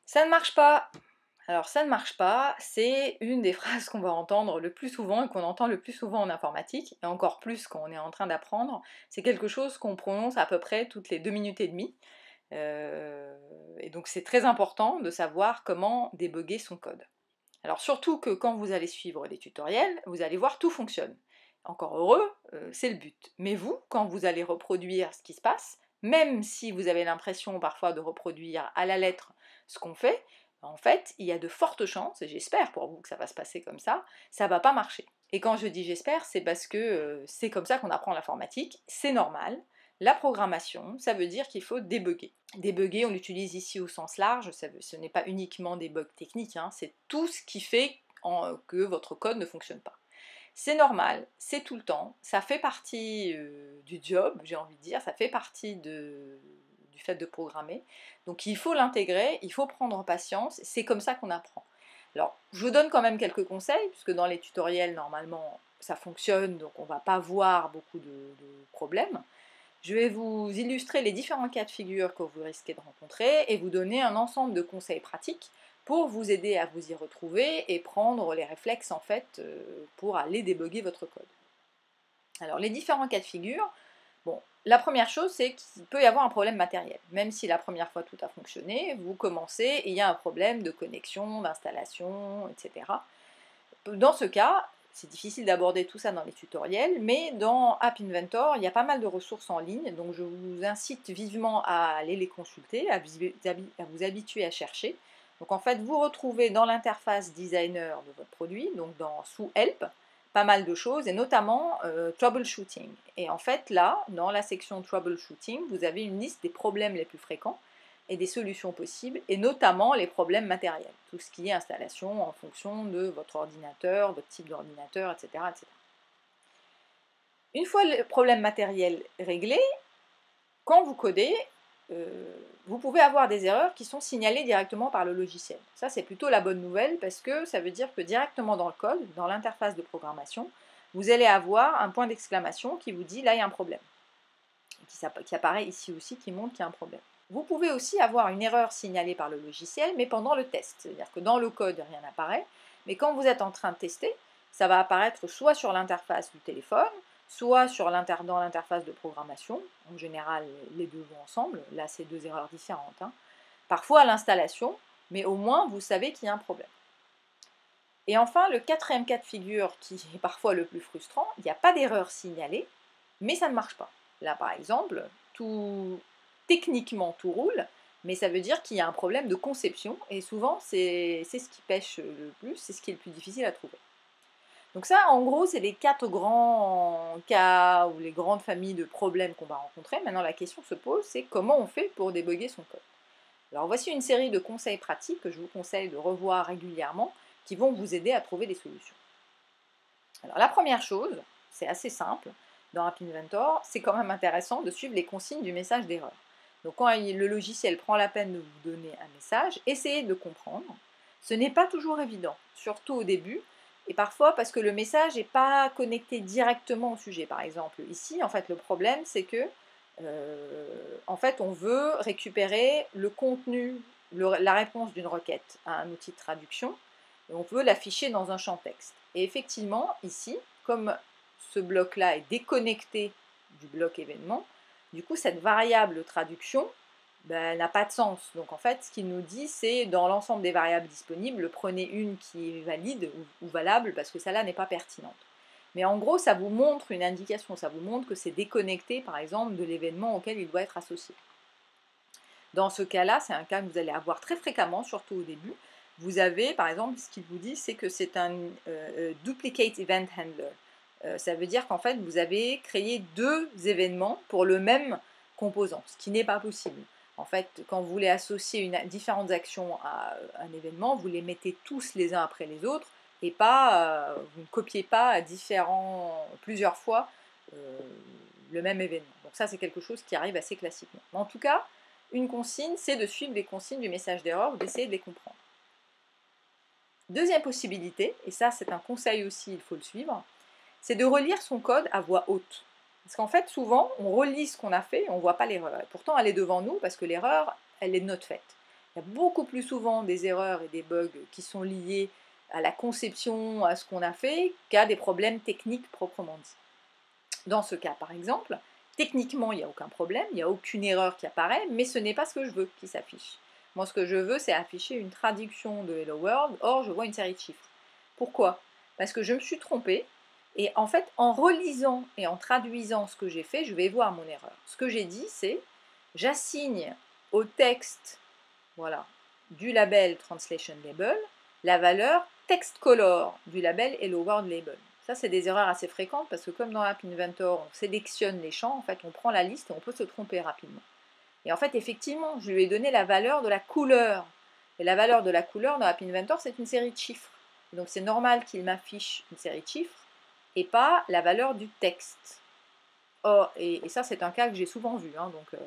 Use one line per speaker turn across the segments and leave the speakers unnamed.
Ça ne marche pas. Alors ça ne marche pas, c'est une des phrases qu'on va entendre le plus souvent et qu'on entend le plus souvent en informatique, et encore plus quand on est en train d'apprendre. C'est quelque chose qu'on prononce à peu près toutes les 2 minutes et demie. Et donc c'est très important de savoir comment débugger son code. Alors surtout que quand vous allez suivre des tutoriels, vous allez voir tout fonctionne. Encore heureux, c'est le but. Mais vous, quand vous allez reproduire ce qui se passe, même si vous avez l'impression parfois de reproduire à la lettre ce qu'on fait, en fait, il y a de fortes chances, et j'espère pour vous que ça va se passer comme ça va pas marcher. Et quand je dis j'espère, c'est parce que c'est comme ça qu'on apprend l'informatique, c'est normal. La programmation, ça veut dire qu'il faut débugger. Débugger, on l'utilise ici au sens large, ce n'est pas uniquement des bugs techniques, hein, c'est tout ce qui fait que votre code ne fonctionne pas. C'est normal, c'est tout le temps, ça fait partie du job, j'ai envie de dire, ça fait partie du fait de programmer. Donc il faut l'intégrer, il faut prendre patience, c'est comme ça qu'on apprend. Alors, je vous donne quand même quelques conseils, puisque dans les tutoriels, normalement, ça fonctionne, donc on ne va pas voir beaucoup de problèmes. Je vais vous illustrer les différents cas de figure que vous risquez de rencontrer et vous donner un ensemble de conseils pratiques pour vous aider à vous y retrouver et prendre les réflexes en fait pour aller débugger votre code. Alors les différents cas de figure, bon, la première chose c'est qu'il peut y avoir un problème matériel. Même si la première fois tout a fonctionné, vous commencez et il y a un problème de connexion, d'installation, etc. Dans ce cas, c'est difficile d'aborder tout ça dans les tutoriels, mais dans App Inventor, il y a pas mal de ressources en ligne, donc je vous incite vivement à aller les consulter, à vous habituer à chercher. Donc en fait, vous retrouvez dans l'interface designer de votre produit, donc sous Help, pas mal de choses, et notamment Troubleshooting. Et en fait, là, dans la section Troubleshooting, vous avez une liste des problèmes les plus fréquents et des solutions possibles, et notamment les problèmes matériels, tout ce qui est installation en fonction de votre ordinateur, votre type d'ordinateur, etc., etc. Une fois le problème matériel réglé, quand vous codez, vous pouvez avoir des erreurs qui sont signalées directement par le logiciel. Ça, c'est plutôt la bonne nouvelle parce que ça veut dire que directement dans le code, dans l'interface de programmation, vous allez avoir un point d'exclamation qui vous dit là, il y a un problème. Qui apparaît ici aussi, qui montre qu'il y a un problème. Vous pouvez aussi avoir une erreur signalée par le logiciel, mais pendant le test. C'est-à-dire que dans le code, rien n'apparaît, mais quand vous êtes en train de tester, ça va apparaître soit sur l'interface du téléphone, soit dans l'interface de programmation. En général, les deux vont ensemble. Là, c'est deux erreurs différentes. Hein. Parfois à l'installation, mais au moins, vous savez qu'il y a un problème. Et enfin, le quatrième cas de figure, qui est parfois le plus frustrant, il n'y a pas d'erreur signalée, mais ça ne marche pas. Là, par exemple, techniquement tout roule, mais ça veut dire qu'il y a un problème de conception, et souvent c'est ce qui pêche le plus, c'est ce qui est le plus difficile à trouver. Donc ça, en gros, c'est les 4 grands cas ou les grandes familles de problèmes qu'on va rencontrer. Maintenant, la question se pose, c'est comment on fait pour débugger son code. Alors voici une série de conseils pratiques que je vous conseille de revoir régulièrement, qui vont vous aider à trouver des solutions. Alors la première chose, c'est assez simple, dans App Inventor, c'est quand même intéressant de suivre les consignes du message d'erreur. Donc quand le logiciel prend la peine de vous donner un message, essayez de comprendre. Ce n'est pas toujours évident, surtout au début, et parfois parce que le message n'est pas connecté directement au sujet. Par exemple, ici, en fait, le problème, c'est que en fait, on veut récupérer le contenu, la réponse d'une requête à un outil de traduction, et on veut l'afficher dans un champ texte. Et effectivement, ici, comme ce bloc-là est déconnecté du bloc événement, du coup, cette variable traduction n'a pas de sens. Donc en fait, ce qu'il nous dit, c'est dans l'ensemble des variables disponibles, prenez une qui est valide ou valable, parce que celle-là n'est pas pertinente. Mais en gros, ça vous montre une indication, ça vous montre que c'est déconnecté, par exemple, de l'événement auquel il doit être associé. Dans ce cas-là, c'est un cas que vous allez avoir très fréquemment, surtout au début. Vous avez, par exemple, ce qu'il vous dit, c'est que c'est un duplicate event handler. Ça veut dire qu'en fait, vous avez créé 2 événements pour le même composant, ce qui n'est pas possible. En fait, quand vous voulez associer différentes actions à un événement, vous les mettez tous les uns après les autres, et vous ne copiez pas plusieurs fois le même événement. Donc ça, c'est quelque chose qui arrive assez classiquement. Mais en tout cas, une consigne, c'est de suivre les consignes du message d'erreur ou d'essayer de les comprendre. Deuxième possibilité, et ça c'est un conseil aussi, il faut le suivre, c'est de relire son code à voix haute. Parce qu'en fait, souvent, on relit ce qu'on a fait et on ne voit pas l'erreur. Pourtant, elle est devant nous parce que l'erreur, elle est de notre fait. Il y a beaucoup plus souvent des erreurs et des bugs qui sont liés à la conception, à ce qu'on a fait, qu'à des problèmes techniques proprement dit. Dans ce cas, par exemple, techniquement, il n'y a aucun problème, il n'y a aucune erreur qui apparaît, mais ce n'est pas ce que je veux qui s'affiche. Moi, ce que je veux, c'est afficher une traduction de Hello World, or je vois une série de chiffres. Pourquoi? Parce que je me suis trompée, et en fait, en relisant et en traduisant ce que j'ai fait, je vais voir mon erreur. Ce que j'ai dit, c'est j'assigne au texte, voilà, du label Translation Label la valeur text color du label Hello World Label. Ça, c'est des erreurs assez fréquentes parce que comme dans App Inventor, on sélectionne les champs, en fait, on prend la liste et on peut se tromper rapidement. Et en fait, effectivement, je lui ai donné la valeur de la couleur. Et la valeur de la couleur dans App Inventor, c'est une série de chiffres. Donc c'est normal qu'il m'affiche une série de chiffres et pas la valeur du texte. Oh, et ça, c'est un cas que j'ai souvent vu, hein, donc,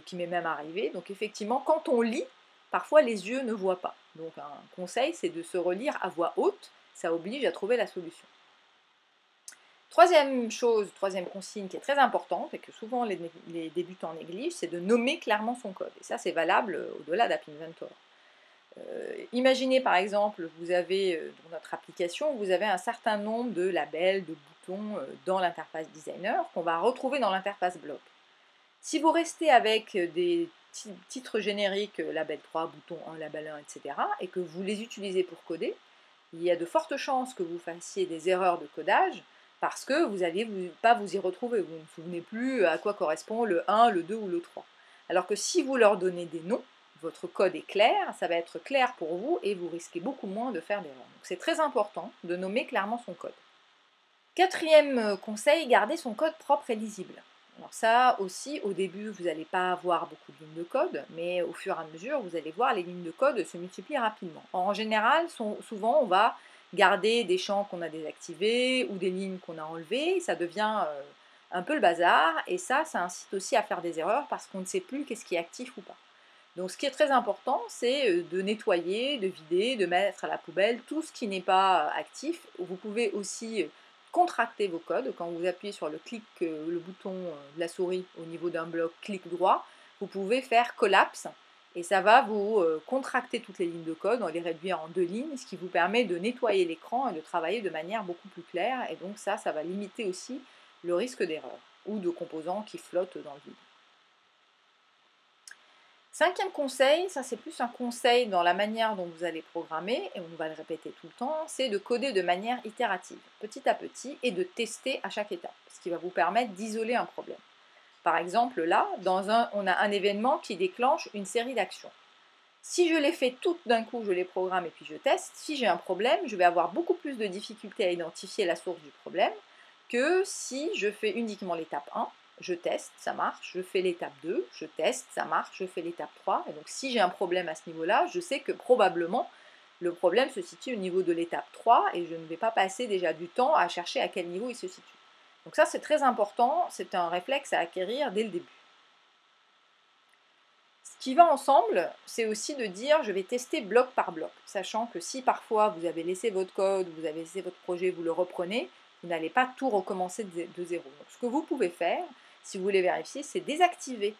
qui m'est même arrivé. Donc effectivement, quand on lit, parfois les yeux ne voient pas. Donc un conseil, c'est de se relire à voix haute, ça oblige à trouver la solution. Troisième chose, troisième consigne qui est très importante et que souvent les débutants négligent, c'est de nommer clairement son code. Et ça, c'est valable au-delà d'App Inventor. Imaginez par exemple, vous avez dans notre application, vous avez un certain nombre de labels, de boutons dans l'interface designer qu'on va retrouver dans l'interface bloc. Si vous restez avec des titres génériques, label 3, bouton 1, label 1, etc., et que vous les utilisez pour coder, il y a de fortes chances que vous fassiez des erreurs de codage parce que vous n'allez pas vous y retrouver. Vous ne vous souvenez plus à quoi correspond le 1, le 2 ou le 3. Alors que si vous leur donnez des noms, votre code est clair, ça va être clair pour vous et vous risquez beaucoup moins de faire d'erreurs. Donc c'est très important de nommer clairement son code. Quatrième conseil, garder son code propre et lisible. Alors ça aussi, au début, vous n'allez pas avoir beaucoup de lignes de code, mais au fur et à mesure, vous allez voir les lignes de code se multiplier rapidement. En général, souvent, on va garder des champs qu'on a désactivés ou des lignes qu'on a enlevées, ça devient un peu le bazar, et ça incite aussi à faire des erreurs parce qu'on ne sait plus qu'est-ce qui est actif ou pas. Donc ce qui est très important, c'est de nettoyer, de vider, de mettre à la poubelle tout ce qui n'est pas actif. Vous pouvez aussi contracter vos codes. Quand vous appuyez sur le bouton de la souris au niveau d'un bloc, clic droit, vous pouvez faire collapse et ça va vous contracter toutes les lignes de code, on va les réduire en 2 lignes, ce qui vous permet de nettoyer l'écran et de travailler de manière beaucoup plus claire. Et donc ça va limiter aussi le risque d'erreur ou de composants qui flottent dans le vide. Cinquième conseil, ça c'est plus un conseil dans la manière dont vous allez programmer, et on va le répéter tout le temps, c'est de coder de manière itérative, petit à petit, et de tester à chaque étape, ce qui va vous permettre d'isoler un problème. Par exemple, là, on a un événement qui déclenche une série d'actions. Si je les fais toutes d'un coup, je les programme et puis je teste, si j'ai un problème, je vais avoir beaucoup plus de difficultés à identifier la source du problème que si je fais uniquement l'étape 1, je teste, ça marche, je fais l'étape 2, je teste, ça marche, je fais l'étape 3. Et donc si j'ai un problème à ce niveau-là, je sais que probablement le problème se situe au niveau de l'étape 3 et je ne vais pas passer déjà du temps à chercher à quel niveau il se situe. Donc ça c'est très important, c'est un réflexe à acquérir dès le début. Ce qui va ensemble, c'est aussi de dire je vais tester bloc par bloc, sachant que si parfois vous avez laissé votre code, vous avez laissé votre projet, vous le reprenez, vous n'allez pas tout recommencer de zéro. Donc ce que vous pouvez faire, si vous voulez vérifier, c'est désactiver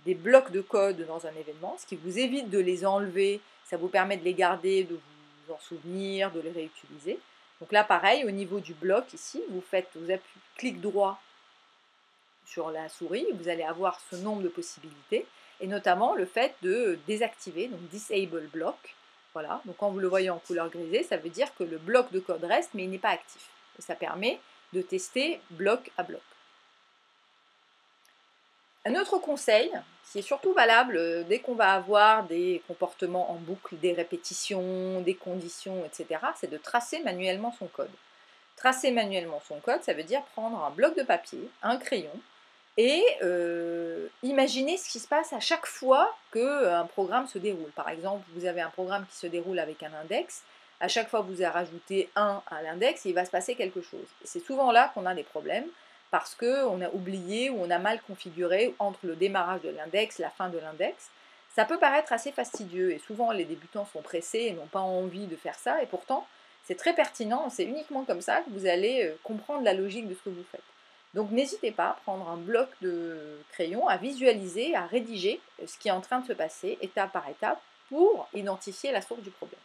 des blocs de code dans un événement, ce qui vous évite de les enlever, ça vous permet de les garder, de vous en souvenir, de les réutiliser. Donc là pareil, au niveau du bloc ici, vous appuyez clic droit sur la souris, vous allez avoir ce nombre de possibilités, et notamment le fait de désactiver, donc disable block. Voilà, donc quand vous le voyez en couleur grisée, ça veut dire que le bloc de code reste, mais il n'est pas actif. Et ça permet de tester bloc à bloc. Un autre conseil, qui est surtout valable dès qu'on va avoir des comportements en boucle, des répétitions, des conditions, etc., c'est de tracer manuellement son code. Tracer manuellement son code, ça veut dire prendre un bloc de papier, un crayon, et imaginez ce qui se passe à chaque fois qu'un programme se déroule. Par exemple, vous avez un programme qui se déroule avec un index, à chaque fois que vous rajoutez 1 à l'index, il va se passer quelque chose. Et c'est souvent là qu'on a des problèmes, parce qu'on a oublié ou on a mal configuré entre le démarrage de l'index, la fin de l'index. Ça peut paraître assez fastidieux, et souvent les débutants sont pressés et n'ont pas envie de faire ça, et pourtant c'est très pertinent, c'est uniquement comme ça que vous allez comprendre la logique de ce que vous faites. Donc n'hésitez pas à prendre un bloc de crayon, à visualiser, à rédiger ce qui est en train de se passer étape par étape pour identifier la source du problème.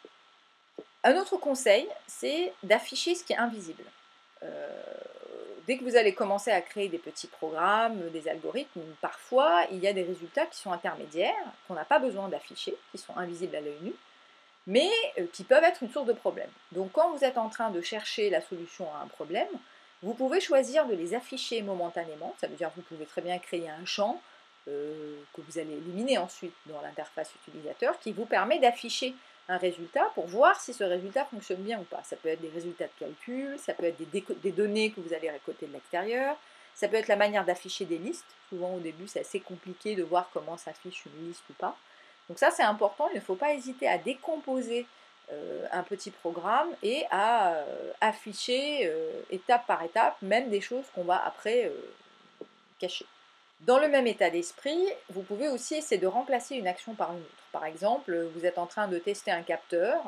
Un autre conseil, c'est d'afficher ce qui est invisible. Dès que vous allez commencer à créer des petits programmes, des algorithmes, parfois il y a des résultats qui sont intermédiaires, qu'on n'a pas besoin d'afficher, qui sont invisibles à l'œil nu, mais qui peuvent être une source de problème. Donc quand vous êtes en train de chercher la solution à un problème, vous pouvez choisir de les afficher momentanément, ça veut dire que vous pouvez très bien créer un champ que vous allez éliminer ensuite dans l'interface utilisateur, qui vous permet d'afficher un résultat pour voir si ce résultat fonctionne bien ou pas. Ça peut être des résultats de calcul, ça peut être des données que vous allez récolter de l'extérieur, ça peut être la manière d'afficher des listes. Souvent au début c'est assez compliqué de voir comment s'affiche une liste ou pas. Donc ça c'est important, il ne faut pas hésiter à décomposer un petit programme et à afficher étape par étape, même des choses qu'on va après cacher. Dans le même état d'esprit, vous pouvez aussi essayer de remplacer une action par une autre. Par exemple, vous êtes en train de tester un capteur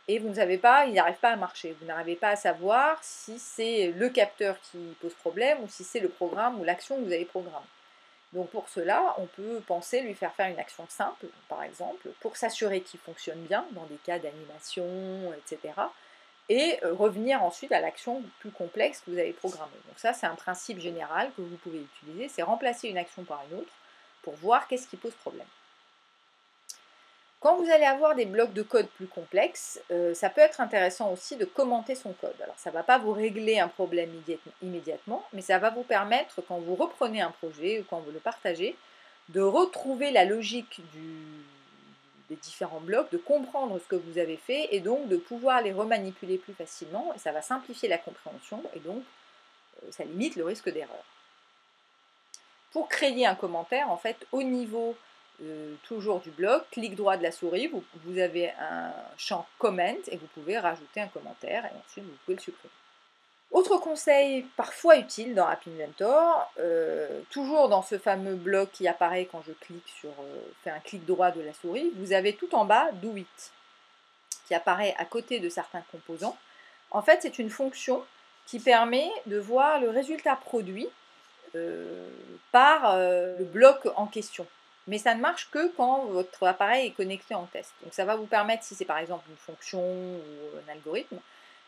et vous ne savez pas, il n'arrive pas à marcher. Vous n'arrivez pas à savoir si c'est le capteur qui pose problème ou si c'est le programme ou l'action que vous avez programmée. Donc pour cela, on peut penser lui faire une action simple, par exemple, pour s'assurer qu'il fonctionne bien dans des cas d'animation, etc. Et revenir ensuite à l'action plus complexe que vous avez programmée. Donc ça, c'est un principe général que vous pouvez utiliser, c'est remplacer une action par une autre pour voir qu'est-ce qui pose problème. Quand vous allez avoir des blocs de code plus complexes, ça peut être intéressant aussi de commenter son code. Alors ça ne va pas vous régler un problème immédiatement, mais ça va vous permettre, quand vous reprenez un projet ou quand vous le partagez, de retrouver la logique des différents blocs, de comprendre ce que vous avez fait et donc de pouvoir les remanipuler plus facilement. Et ça va simplifier la compréhension et donc ça limite le risque d'erreur. Pour créer un commentaire, en fait, au niveau toujours du bloc, clic droit de la souris, vous avez un champ comment et vous pouvez rajouter un commentaire et ensuite vous pouvez le supprimer. Autre conseil parfois utile dans App Inventor, toujours dans ce fameux bloc qui apparaît quand je clique sur, fais un clic droit de la souris, vous avez tout en bas Do It qui apparaît à côté de certains composants. En fait, c'est une fonction qui permet de voir le résultat produit par le bloc en question. Mais ça ne marche que quand votre appareil est connecté en test. Donc ça va vous permettre, si c'est par exemple une fonction ou un algorithme,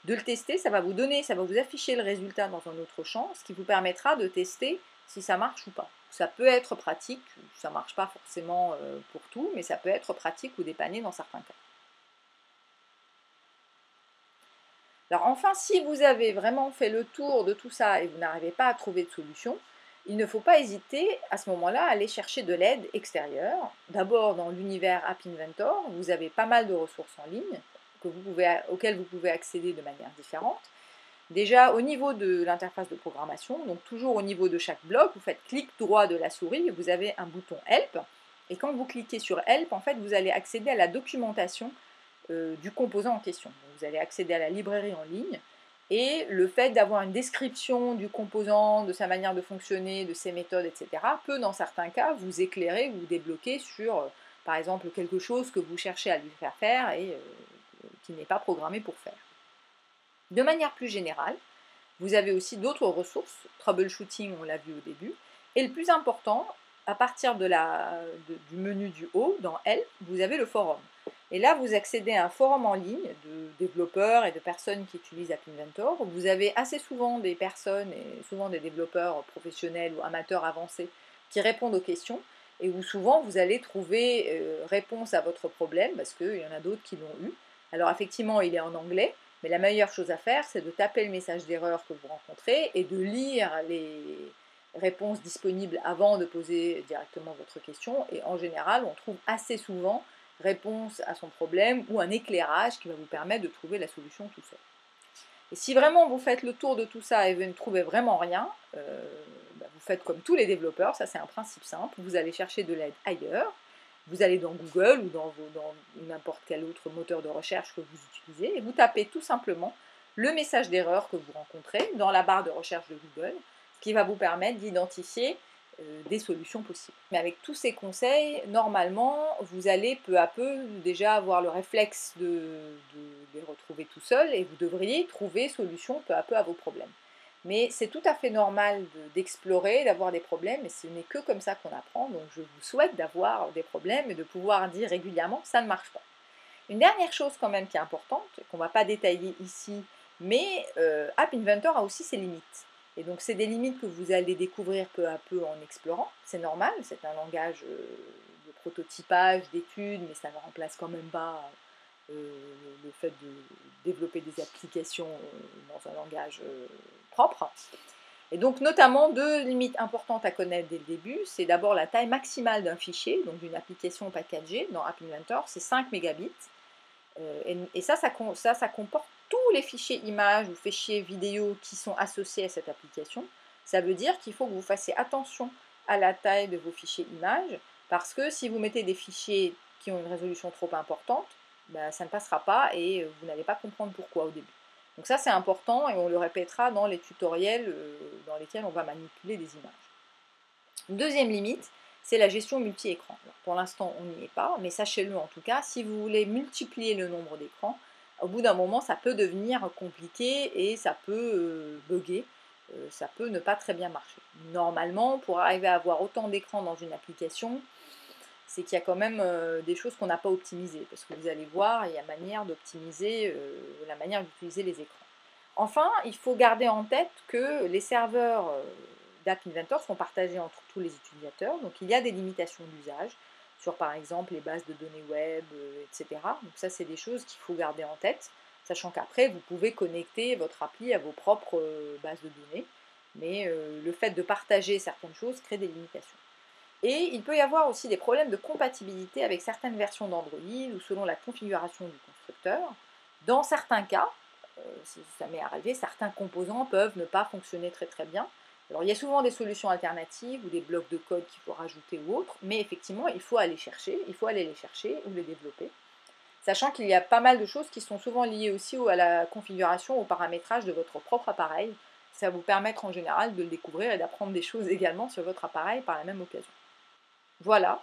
de le tester, ça va vous donner, ça va vous afficher le résultat dans un autre champ, ce qui vous permettra de tester si ça marche ou pas. Ça peut être pratique, ça ne marche pas forcément pour tout, mais ça peut être pratique ou dépanner dans certains cas. Alors enfin, si vous avez vraiment fait le tour de tout ça et vous n'arrivez pas à trouver de solution, il ne faut pas hésiter à ce moment-là à aller chercher de l'aide extérieure. D'abord dans l'univers App Inventor, vous avez pas mal de ressources en ligne auxquelles vous pouvez accéder de manière différente. Déjà au niveau de l'interface de programmation, donc toujours au niveau de chaque bloc, vous faites clic droit de la souris et vous avez un bouton Help. Et quand vous cliquez sur Help, en fait, vous allez accéder à la documentation du composant en question. Donc, vous allez accéder à la librairie en ligne et le fait d'avoir une description du composant, de sa manière de fonctionner, de ses méthodes, etc. peut dans certains cas vous éclairer ou débloquer sur par exemple quelque chose que vous cherchez à lui faire faire et qui n'est pas programmé pour faire. De manière plus générale, vous avez aussi d'autres ressources, troubleshooting on l'a vu au début, et le plus important, à partir du menu du haut, dans Help, vous avez le forum. Et là, vous accédez à un forum en ligne de développeurs et de personnes qui utilisent App Inventor. Vous avez assez souvent des personnes, et souvent des développeurs professionnels ou amateurs avancés, qui répondent aux questions, et où souvent vous allez trouver réponse à votre problème, parce qu'il y en a d'autres qui l'ont eu. Alors effectivement, il est en anglais, mais la meilleure chose à faire, c'est de taper le message d'erreur que vous rencontrez et de lire les réponses disponibles avant de poser directement votre question. Et en général, on trouve assez souvent réponse à son problème ou un éclairage qui va vous permettre de trouver la solution tout seul. Et si vraiment vous faites le tour de tout ça et vous ne trouvez vraiment rien, vous faites comme tous les développeurs, ça c'est un principe simple, vous allez chercher de l'aide ailleurs, vous allez dans Google ou dans n'importe quel autre moteur de recherche que vous utilisez et vous tapez tout simplement le message d'erreur que vous rencontrez dans la barre de recherche de Google, ce qui va vous permettre d'identifier des solutions possibles. Mais avec tous ces conseils, normalement, vous allez peu à peu déjà avoir le réflexe de les retrouver tout seul et vous devriez trouver solution peu à peu à vos problèmes. Mais c'est tout à fait normal d'explorer, d'avoir des problèmes, et ce n'est que comme ça qu'on apprend. Donc je vous souhaite d'avoir des problèmes et de pouvoir dire régulièrement ça ne marche pas. Une dernière chose quand même qui est importante, qu'on ne va pas détailler ici, mais App Inventor a aussi ses limites. Et donc c'est des limites que vous allez découvrir peu à peu en explorant. C'est normal, c'est un langage de prototypage, d'études, mais ça ne remplace quand même pas le fait de développer des applications dans un langage propre. Et donc notamment deux limites importantes à connaître dès le début, c'est d'abord la taille maximale d'un fichier, donc d'une application packagée dans App Inventor, c'est 5 mégabits. Et ça comporte tous les fichiers images ou fichiers vidéo qui sont associés à cette application. Ça veut dire qu'il faut que vous fassiez attention à la taille de vos fichiers images, parce que si vous mettez des fichiers qui ont une résolution trop importante, ben, ça ne passera pas et vous n'allez pas comprendre pourquoi au début. Donc ça c'est important et on le répétera dans les tutoriels dans lesquels on va manipuler des images. Une deuxième limite, c'est la gestion multi-écran. Pour l'instant, on n'y est pas, mais sachez-le en tout cas, si vous voulez multiplier le nombre d'écrans, au bout d'un moment, ça peut devenir compliqué et ça peut bugger, ça peut ne pas très bien marcher. Normalement, pour arriver à avoir autant d'écrans dans une application, c'est qu'il y a quand même des choses qu'on n'a pas optimisées, parce que vous allez voir, il y a manière d'optimiser la manière d'utiliser les écrans. Enfin, il faut garder en tête que les serveurs d'App Inventor sont partagés entre tous les utilisateurs, donc il y a des limitations d'usage sur par exemple les bases de données web, etc. Donc ça c'est des choses qu'il faut garder en tête, sachant qu'après vous pouvez connecter votre appli à vos propres bases de données, mais le fait de partager certaines choses crée des limitations. Et il peut y avoir aussi des problèmes de compatibilité avec certaines versions d'Android ou selon la configuration du constructeur. Dans certains cas, ça m'est arrivé, certains composants peuvent ne pas fonctionner très très bien. Alors il y a souvent des solutions alternatives ou des blocs de code qu'il faut rajouter ou autres, mais effectivement il faut aller les chercher ou les développer. Sachant qu'il y a pas mal de choses qui sont souvent liées aussi à la configuration, au paramétrage de votre propre appareil. Ça va vous permettre en général de le découvrir et d'apprendre des choses également sur votre appareil par la même occasion. Voilà,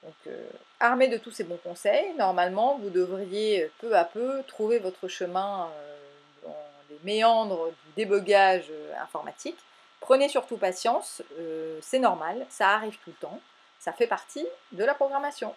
donc armé de tous ces bons conseils, normalement vous devriez peu à peu trouver votre chemin dans les méandres du débogage informatique. Prenez surtout patience, c'est normal, ça arrive tout le temps, ça fait partie de la programmation.